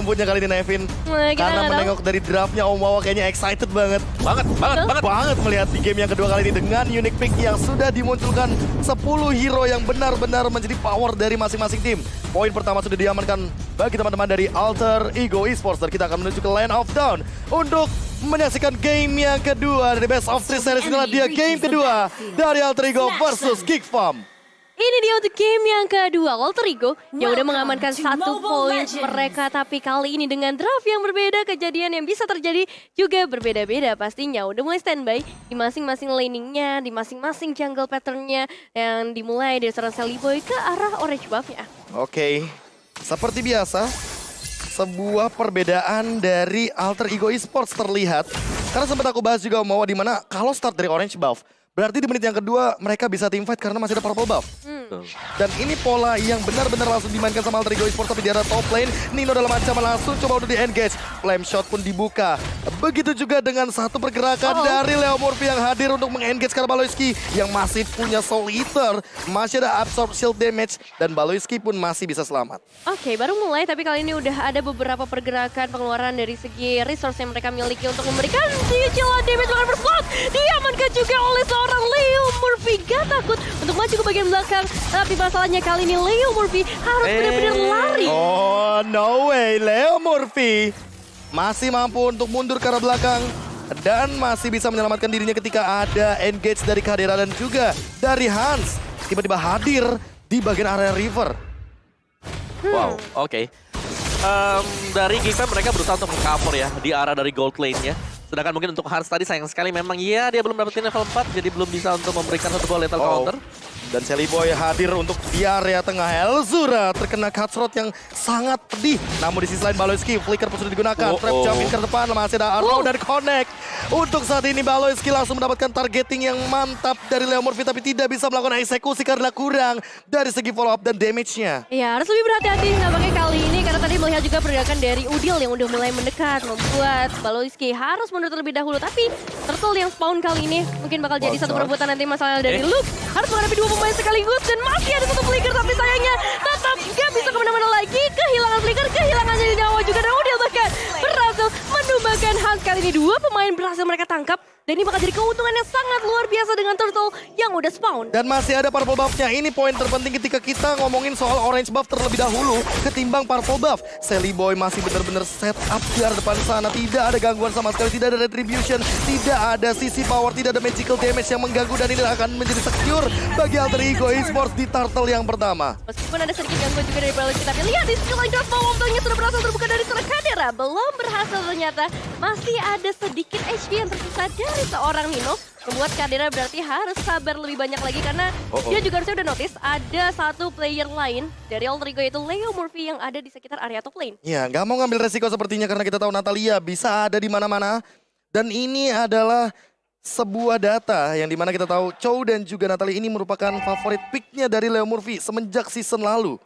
rumputnya kali ini Nevin. Kita Karena nggak menengok dari draftnya Om Wawa kayaknya excited banget. Banget melihat di game yang kedua kali ini dengan unique pick yang sudah dimunculkan 10 hero yang benar-benar menjadi power dari masing-masing tim. Poin pertama sudah diamankan bagi teman-teman dari Alter Ego Esports dan kita akan menuju ke Land of Dawn untuk menyaksikan game yang kedua dari Best of 3 series. Inilah dia game kedua dari Alter Ego versus Geek Farm. Ini dia untuk game yang kedua, Alter Ego yang udah mengamankan 1 poin mereka. Tapi kali ini dengan draft yang berbeda, kejadian yang bisa terjadi juga berbeda-beda pastinya. Udah mulai standby di masing-masing laningnya, di masing-masing jungle patternnya. Yang dimulai dari seorang Sally-Boy ke arah orange buff-nya. Oke, seperti biasa, sebuah perbedaan dari Alter Ego Esports terlihat. Karena sempat aku bahas juga mau di mana kalau start dari orange buff, berarti di menit yang kedua mereka bisa team fight karena masih ada purple buff. Dan ini pola yang benar-benar langsung dimainkan sama Alter Ego Esports. Tapi di arah top lane, Nino dalam ancaman langsung coba untuk di-engage. Flame shot pun dibuka. Begitu juga dengan satu pergerakan dari Leo Murphy yang hadir untuk meng-engage karena Baloyski yang masih punya Soul Eater. Masih ada absorb shield damage dan Baloyski pun masih bisa selamat. Oke, baru mulai tapi kali ini udah ada beberapa pergerakan pengeluaran dari segi resource yang mereka miliki untuk memberikan cicilan damage bahkan berslot. Diamankan juga oleh seorang Leo Murphy. Gak takut untuk maju ke bagian belakang. Tapi masalahnya kali ini Leo Murphy harus benar-benar lari. Oh no way, Leo Murphy masih mampu untuk mundur ke arah belakang. Dan masih bisa menyelamatkan dirinya ketika ada engage dari Kadera dan juga dari Hans. Tiba-tiba hadir di bagian area river. Wow, oke. Dari Geekfam mereka berusaha untuk meng-cover ya di arah dari gold lane-nya. Sedangkan mungkin untuk Hans tadi sayang sekali memang ya dia belum dapetin level 4 jadi belum bisa untuk memberikan satu buah lethal counter. Dan Sally-Boy hadir untuk di area tengah. Elzura terkena cutthroat yang sangat pedih. Namun di sisi lain Baloyski, flicker pun sudah digunakan. Trap jump in ke depan, masih ada arrow dan connect. Untuk saat ini Baloyski langsung mendapatkan targeting yang mantap dari Leo Murphy. Tapi tidak bisa melakukan eksekusi karena kurang dari segi follow up dan damage-nya. Ya harus lebih berhati-hati nampaknya kali ini. Karena tadi melihat juga pergerakan dari Udil yang udah mulai mendekat. Membuat Baloyski harus mundur terlebih dahulu. Tapi Turtle yang spawn kali ini mungkin bakal jadi satu perebutan nanti masalah dari Luke. Harus menghadapi 2 pemain sekaligus dan masih ada satu flicker tapi sayangnya tetap gak bisa kemana-mana lagi. Kehilangan flicker, kehilangan jadi nyawa juga dan Udil bahkan berhasil menumbangkan Hans. Kali ini 2 pemain berhasil mereka tangkap dan ini bakal jadi keuntungan yang sangat luar biasa dengan Turtle yang udah spawn. Dan masih ada purple buff-nya. Ini poin terpenting ketika kita ngomongin soal orange buff terlebih dahulu ketimbang purple buff. Sally-Boy masih benar-benar set up di arah depan sana. Tidak ada gangguan sama sekali, tidak ada retribution, tidak ada sisi power, tidak ada magical damage yang mengganggu dan ini akan menjadi secure bagi Alter Ego Esports di turtle yang pertama. Meskipun ada sedikit gangguan juga dari Baloyski, tapi lihat di sisi lain draft momentumnya sudah berhasil terbuka dari seorang Kadera. Belum berhasil ternyata, masih ada sedikit HP yang tersisa dari seorang Nino. Membuat Kadera berarti harus sabar lebih banyak lagi karena dia juga harusnya udah notice ada satu player lain dari Alter Ego yaitu Leo Murphy yang ada di sekitar area top lane. Ya, nggak mau ngambil resiko sepertinya karena kita tahu Natalia bisa ada di mana-mana. Dan ini adalah sebuah data yang dimana kita tahu Chow dan juga Natalia ini merupakan favorit picknya dari Leo Murphy semenjak season lalu.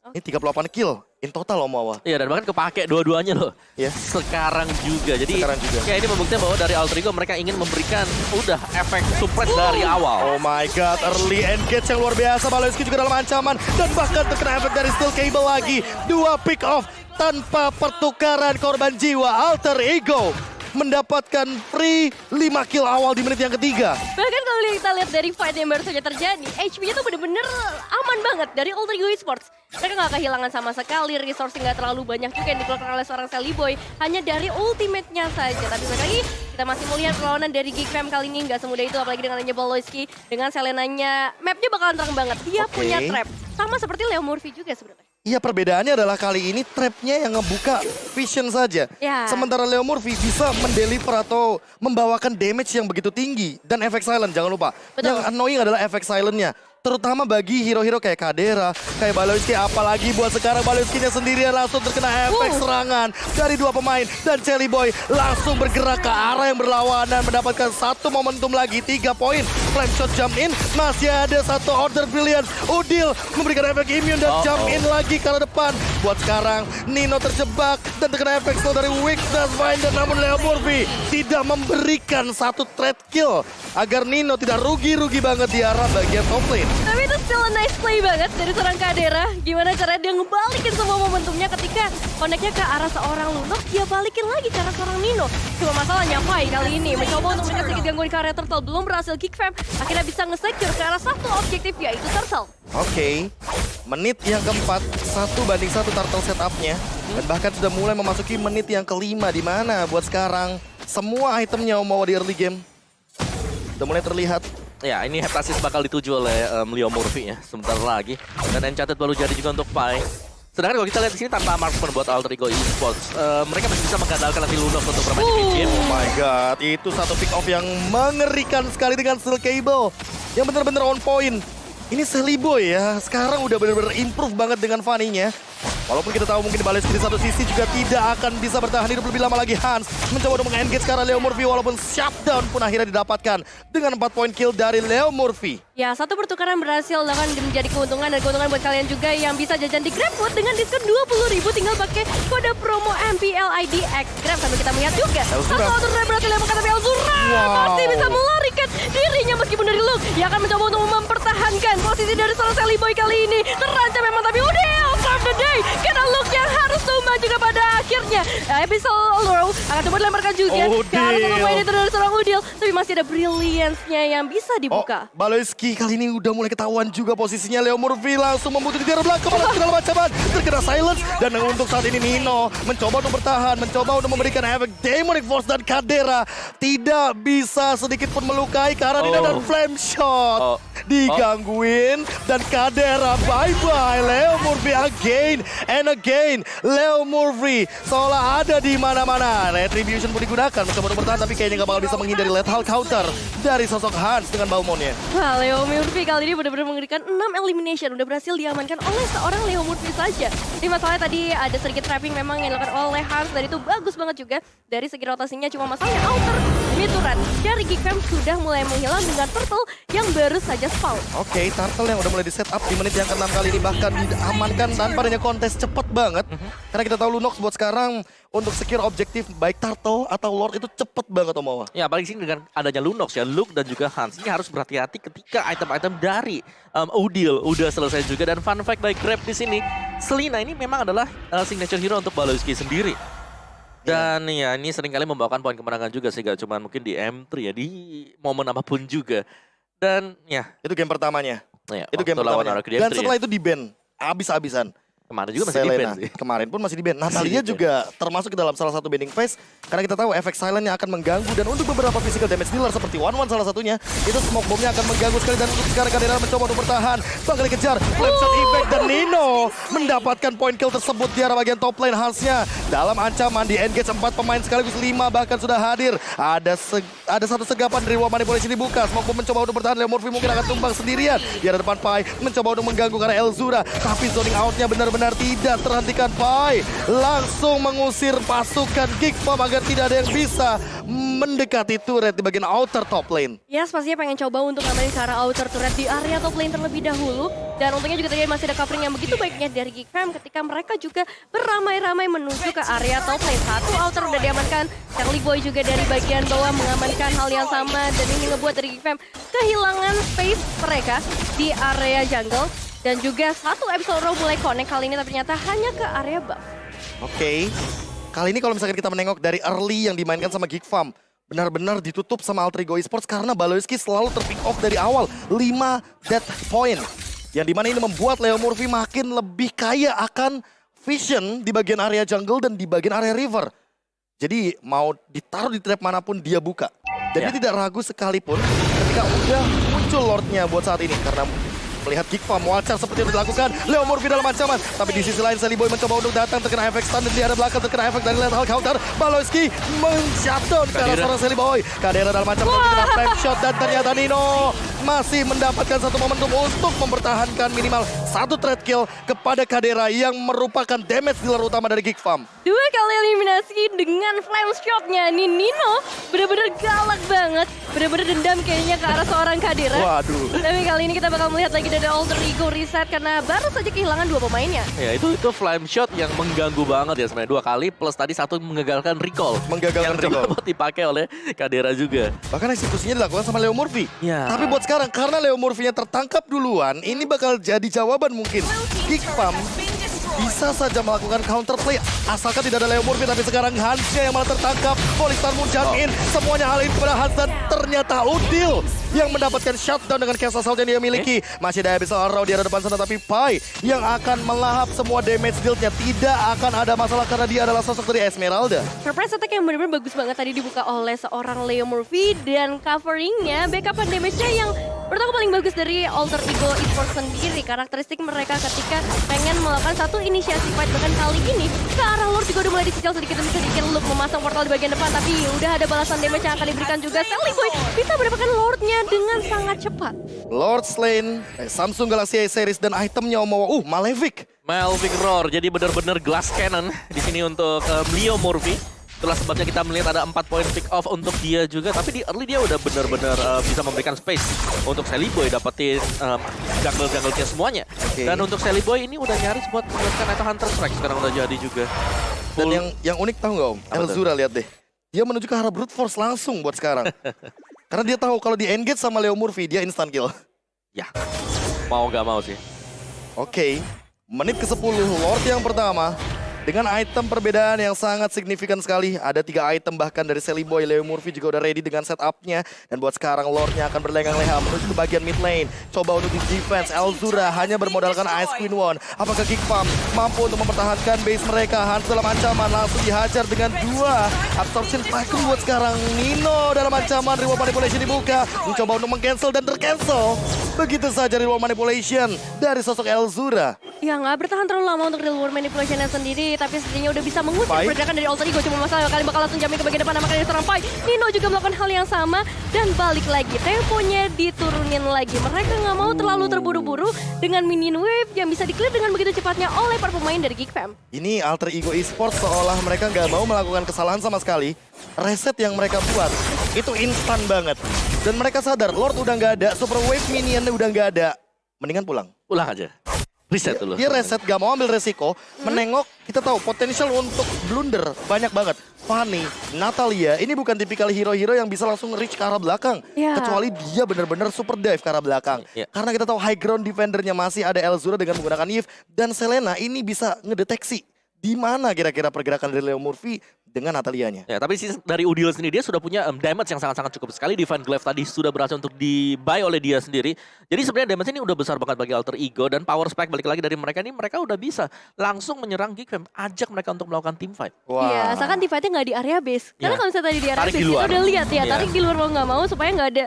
Ini 38 kill in total Om Wawa. Iya dan bahkan kepake dua-duanya loh. Ya. Sekarang juga. Jadi Sekarang juga. ya ini membuktikan bahwa dari Alter Ego mereka ingin memberikan udah efek suppress dari awal. Oh my god, early engage yang luar biasa. Baloyski juga dalam ancaman dan bahkan terkena efek dari steel cable lagi. 2 pick off tanpa pertukaran korban jiwa. Alter Ego mendapatkan free 5 kill awal di menit yang ketiga. Bahkan kalau kita lihat dari fight yang baru saja terjadi, HP-nya tuh bener-bener aman banget dari Alter Ego Esports. Mereka nggak kehilangan sama sekali, resource nggak terlalu banyak juga yang dikeluarkan oleh seorang Sally-Boy. Hanya dari ultimate-nya saja. Tapi lagi kita masih melihat perlawanan dari Geekfam kali ini nggak semudah itu. Apalagi dengan adanya Baloyski, dengan Selenanya, mapnya bakalan terang banget. Dia punya trap. Sama seperti Leo Murphy juga sebenarnya. Iya, perbedaannya adalah kali ini trapnya yang ngebuka vision saja. Ya. Sementara Leo Murphy bisa mendeliver atau membawakan damage yang begitu tinggi. Dan efek silent, jangan lupa. Betul. Yang annoying adalah efek silentnya. Terutama bagi hero-hero kayak Kadera, kayak Baloyski. Apalagi buat sekarang Baloyski-nya sendirian langsung terkena efek serangan dari 2 pemain. Dan Sally-Boy langsung bergerak ke arah yang berlawanan. Mendapatkan satu momentum lagi, 3 poin. Flame shot jump in, masih ada satu order brilliant. Udil memberikan efek immune dan jump in lagi ke arah depan. Buat sekarang Nino terjebak dan terkena efek slow dari Weakness Finder. Namun Leo Murphy tidak memberikan satu trade kill agar Nino tidak rugi-rugi banget di arah bagian top lane. Tapi itu still still a nice play banget dari seorang Kadera. Gimana caranya dia ngebalikin semua momentumnya ketika connect-nya ke arah seorang Lunox, dia balikin lagi ke arah seorang Nino. Cuma masalahnya Pai kali ini mencoba untuk memberikan sedikit gangguan ke area Turtle, belum berhasil kick fam, akhirnya bisa nge-secure ke arah satu objektif yaitu Turtle. Oke, menit yang keempat, 1-1 Turtle setupnya. Dan bahkan sudah mulai memasuki menit yang kelima, di mana buat sekarang semua itemnya mau di early game udah mulai terlihat. Ya, ini Heptasis bakal dituju oleh Leo Murphy ya, sebentar lagi. Dan Enchanted baru jadi juga untuk Pai. Sedangkan kalau kita lihat di sini tanpa marksman buat Alter Ego Esports, mereka masih bisa mengandalkan nanti Lunox untuk bermain di mid game. Oh my god, itu satu pick off yang mengerikan sekali dengan Steel Cable. Yang benar-benar on point. Ini Seliboy ya, sekarang udah benar-benar improve banget dengan Fanny-nya. Walaupun kita tahu mungkin Baloyski di satu sisi juga tidak akan bisa bertahan hidup lebih lama lagi. Hans mencoba untuk meng-engage ke arah Leo Murphy walaupun shutdown pun akhirnya didapatkan dengan 4 point kill dari Leo Murphy. Ya, satu pertukaran berhasil dilakukan dan menjadi keuntungan dan keuntungan buat kalian juga yang bisa jajan di GrabFood dengan diskon 20.000 tinggal pakai kode promo MPLIDX Grab. Sambil kita melihat juga satu auto drive berhasil dilakukan tapi Elzura masih bisa melarikan dirinya meskipun dari Luke yang akan mencoba untuk mempertahankan posisi dari seorang Seliboy kali ini. Terancam memang tapi Udil save the day karena Luke yang harus tumbang juga pada akhirnya. Abyssal Allure akan coba dilemparkan juga ke arah satu poin itu dari seorang Udil, tapi masih ada brilliance-nya yang bisa dibuka. Baloyski kali ini udah mulai ketahuan juga posisinya. Leo Murphy langsung membutuhkan di arah belakang, malah segala macam terkena silence. Dan untuk saat ini Nino mencoba untuk bertahan, mencoba untuk memberikan efek Demonic Force, dan Kadera tidak bisa sedikit pun melukai karena Nino dan Flame Shot digangguin. Dan Kadera bye-bye. Leo Murphy again and again. Leo Murphy seolah ada di mana-mana. Retribution pun digunakan mencoba untuk bertahan, tapi kayaknya gak bakal bisa menghindari lethal counter dari sosok Hans dengan Baumonnya. Wah, Leo Murphy kali ini benar-benar mengerikan. 6 elimination udah berhasil diamankan oleh seorang Leo Murphy saja. Jadi masalahnya tadi ada sedikit trapping memang yang dilakukan oleh Hans, dan itu bagus banget juga dari segi rotasinya. Cuma masalahnya outer mid-turret dari Geekfam sudah mulai menghilang dengan Turtle yang baru saja spawn. Oke, Turtle yang udah mulai di setup di menit yang ke-6 kali ini, bahkan diamankan tanpa adanya kontes cepet banget. Karena kita tahu Lunox buat sekarang untuk secure objektif baik Turtle atau Lord itu cepet banget Om Mawa. Ya, apalagi sini dengan adanya Lunox ya, Luke dan juga Hans ini harus berhati-hati ketika item-item dari Udil udah selesai juga. Dan fun fact dari Grab di sini, Selena ini memang adalah signature hero untuk Baloyski sendiri. Dan ya ini seringkali membawakan poin kemenangan juga sih, gak cuma mungkin di M3 ya, di momen apapun juga. Dan ya Itu game pertamanya. ya Itu game lawan pertamanya. Araki di Dan M3 setelah ya. itu di-ban abis-abisan. Kemarin juga masih di ban sih. Kemarin pun masih di-ban. Natalia Masih di-ban. juga termasuk ke dalam salah satu banning phase. Karena kita tahu efek silent yang akan mengganggu. Dan untuk beberapa physical damage dealer seperti One salah satunya, itu smoke bomb-nya akan mengganggu sekali. Dan untuk sekarang Kadera mencoba untuk bertahan. Bakal dikejar. Flame shot effect dan Nino mendapatkan point kill tersebut di arah bagian top lane. Hansnya dalam ancaman di engage 4 pemain sekaligus 5 bahkan sudah hadir. Ada satu segapan dari Wall Manipulation dibuka. Smoke bomb mencoba untuk bertahan. Leo Murphy mungkin akan tumbang sendirian. Di arah depan Pai mencoba untuk mengganggu karena Elzura. Tapi zoning out-nya benar-benar tidak terhentikan. Pai langsung mengusir pasukan Geekfam agar tidak ada yang bisa mendekati turret di bagian outer top lane. Yes, pastinya pengen coba untuk ngamain ke arah outer turret di area top lane terlebih dahulu. Dan untungnya juga tadi masih ada covering yang begitu baiknya dari Geekfam ketika mereka juga beramai-ramai menuju ke area top lane. Satu outer udah diamankan, Charlie Boy juga dari bagian bawah mengamankan hal yang sama. Dan ini ngebuat dari Geekfam kehilangan space mereka di area jungle. Dan juga satu episode Row mulai connect kali ini, tapi ternyata hanya ke area buff. Oke. Kali ini kalau misalkan kita menengok dari early yang dimainkan sama Geekfam, benar-benar ditutup sama Alter Ego Esports karena Baloyski selalu terpick off dari awal. 5 death point. Yang dimana ini membuat Leo Murphy makin lebih kaya akan vision di bagian area jungle dan di bagian area river. Jadi mau ditaruh di trap manapun dia buka. Dan dia tidak ragu sekalipun ketika udah muncul Lordnya buat saat ini. Karena melihat Geekfam wacar seperti yang dilakukan Leo Murphy dalam ancaman. Tapi di sisi lain Seliboy mencoba untuk datang, terkena efek stun dan di arah belakang terkena efek dari lethal counter. Baloyski men-shutdown ke arah seorang Seliboy. Kadera dalam ancaman terkena flame shot dan ternyata Nino masih mendapatkan satu momentum untuk mempertahankan minimal satu trade kill kepada Kadera yang merupakan damage dealer utama dari Geek Farm. 2 kali eliminasi dengan flame shot-nya nih Nino. Bener-bener galak banget. Bener-bener dendam kayaknya ke arah seorang Kadera. Waduh. Tapi kali ini kita bakal melihat lagi dari Alter Ego reset karena baru saja kehilangan 2 pemainnya. Ya itu flame shot yang mengganggu banget ya sebenarnya 2 kali plus tadi 1 menggagalkan recall. Menggagalkan yang recall. coba dipakai oleh Kadera juga. Bahkan eksekusinya dilakukan sama Leo Murphy. Ya. Tapi buat sekarang, karena Leo Murphy-nya tertangkap duluan, ini bakal jadi jawaban mungkin. Geek Farm bisa saja melakukan counterplay asalkan tidak ada Leo Murphy, tapi sekarang Hansnya yang malah tertangkap. Polistar Munjamin, semuanya hal ini kepada Hans dan ternyata Udil yang mendapatkan shutdown dengan cast assault yang dia miliki. Masih ada Abyssal Arrow di arah depan sana, tapi Pai yang akan melahap semua damage deal-nya. Tidak akan ada masalah karena dia adalah sosok dari Esmeralda. Surprise attack yang benar-benar bagus banget tadi dibuka oleh seorang Leo Murphy dan coveringnya, backup damage-nya yang menurut aku paling bagus dari Alter Ego Esports sendiri. Karakteristik mereka ketika pengen melakukan satu inisiasi fight, bahkan kali ini ke arah Lord juga udah mulai dicicil sedikit demi sedikit. Look memasang portal di bagian depan, tapi udah ada balasan damage yang akan diberikan juga. Sally Boy bisa mendapatkan Lordnya dengan sangat cepat. Lord Slain, Samsung Galaxy A series dan itemnya Malefic. Malefic Roar, jadi benar-benar glass cannon di sini untuk Leo Murphy. Itulah sebabnya kita melihat ada 4 poin pick off untuk dia juga. Tapi di early dia udah benar-benar bisa memberikan space untuk Sally Boy dapetin jungle-jungle-nya semuanya. Oke. Dan untuk Sally Boy ini udah nyaris buat mendapatkan itu Hunter Strike sekarang udah jadi juga. Dan yang unik tahu nggak Om? Apa tuh? Elzura lihat deh. Dia menuju ke arah brute force langsung buat sekarang. Karena dia tahu kalau di engage sama Leo Murphy dia instant kill. Ya, mau nggak mau sih. Oke, menit ke-10 Lord yang pertama. Dengan item perbedaan yang sangat signifikan sekali. Ada 3 item bahkan dari Sally Boy. Leo Murphy juga udah ready dengan setupnya. Dan buat sekarang Lordnya akan berlengang-lengang menuju ke bagian mid lane. Coba untuk di defense. Elzura hanya bermodalkan Ice Queen One. Apakah Geek Farm mampu untuk mempertahankan base mereka? Hans dalam ancaman langsung dihajar dengan 2 absorption cycle buat sekarang. Nino dalam ancaman. Reward Manipulation dibuka. Mencoba untuk meng-cancel dan ter-cancel. Begitu saja Reward Manipulation dari sosok Elzura. Ya nggak bertahan terlalu lama untuk Real World Manipulation-nya sendiri, tapi setidaknya udah bisa mengusir Pai. pergerakan dari Alter Ego. Cuma masalah kali bakal langsung jamin ke bagian depan, makanya diserang Pai. Nino juga melakukan hal yang sama dan balik lagi. Temponya diturunin lagi. Mereka nggak mau terlalu terburu-buru dengan minion wave yang bisa di-clear dengan begitu cepatnya oleh para pemain dari Geek Fam. Ini Alter Ego Esports seolah mereka nggak mau melakukan kesalahan sama sekali. Reset yang mereka buat itu instan banget. Dan mereka sadar Lord udah nggak ada, Super Wave Minion udah nggak ada. Mendingan pulang. Pulang aja. Reset dulu. Dia reset, gak mau ambil resiko. Menengok, kita tahu potensial untuk blunder banyak banget. Fanny, Natalia, ini bukan tipikal hero-hero yang bisa langsung reach ke arah belakang. Ya. Kecuali dia benar-benar super dive ke arah belakang. Ya. Karena kita tahu high ground defendernya masih ada Elzura dengan menggunakan Eve. Dan Selena ini bisa ngedeteksi di mana kira-kira pergerakan dari Leo Murphy dengan Natalianya. Ya, tapi sih dari Udil sendiri dia sudah punya damage yang sangat-sangat cukup sekali. Divine Glaive tadi sudah berhasil untuk di-buy oleh dia sendiri. Jadi sebenarnya damage ini udah besar banget bagi Alter Ego. Dan power spike balik lagi dari mereka ini, mereka udah bisa langsung menyerang Geek Fam. Ajak mereka untuk melakukan team fight. Iya, asalkan di-fight-nya nggak di area base. Karena Ya. kalau misalnya tadi di area Tarik base, di kita luar. udah lihat ya, Iya. tarik di luar mau nggak mau supaya nggak ada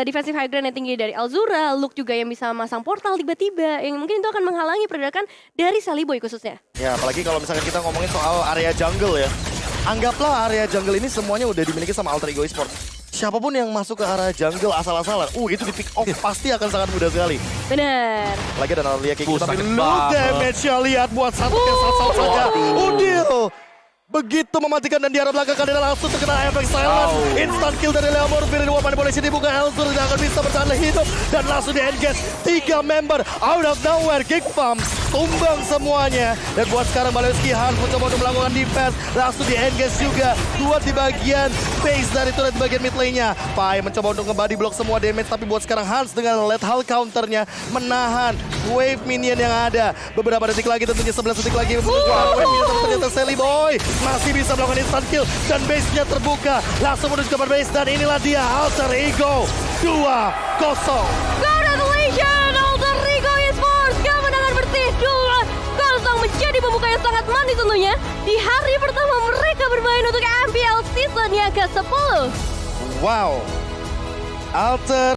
defensive high ground yang tinggi dari Elzura. Luke juga yang bisa masang portal tiba-tiba. Yang mungkin itu akan menghalangi pergerakan dari Sally Boy khususnya. Ya, apalagi kalau misalnya kita ngomongin soal area jungle ya. Anggaplah area jungle ini semuanya udah dimiliki sama Alter Ego Esports. Siapapun yang masuk ke arah jungle asal-asalan, itu di pick off pasti akan sangat mudah sekali. Bener. Lagi ada Natalia kayak gitu, tapi Sakit lu banget. damage-nya lihat buat satu cast assault saja. Udil begitu mematikan dan di arah belakang Kadera langsung terkena efek silence. Wow. Instant kill dari Leo Murphy. Reward Manipulation dibuka. Elzura tidak akan bisa bertahan hidup dan langsung di-engage 3 member out of nowhere. Geek Farm tumbang semuanya. Dan buat sekarang Baleski Hans mencoba untuk melakukan defense. Langsung di-engage juga. Dua di bagian base dari turret bagian mid lane-nya. Pai mencoba untuk nge-body block semua damage. Tapi buat sekarang Hans dengan lethal counternya menahan wave minion yang ada. Beberapa detik lagi tentunya 11 detik lagi. Wave minion tapi ternyata Sally Boy masih bisa melakukan instant kill. Dan base-nya terbuka. Langsung menuju ke base. Dan inilah dia Alter Ego 2-0. Congratulations Alter Ego Esports, kemenangan bersih 2-0 menjadi pembuka yang sangat manis tentunya. Di hari pertama mereka bermain untuk MPL season yang ke-10. Wow. Alter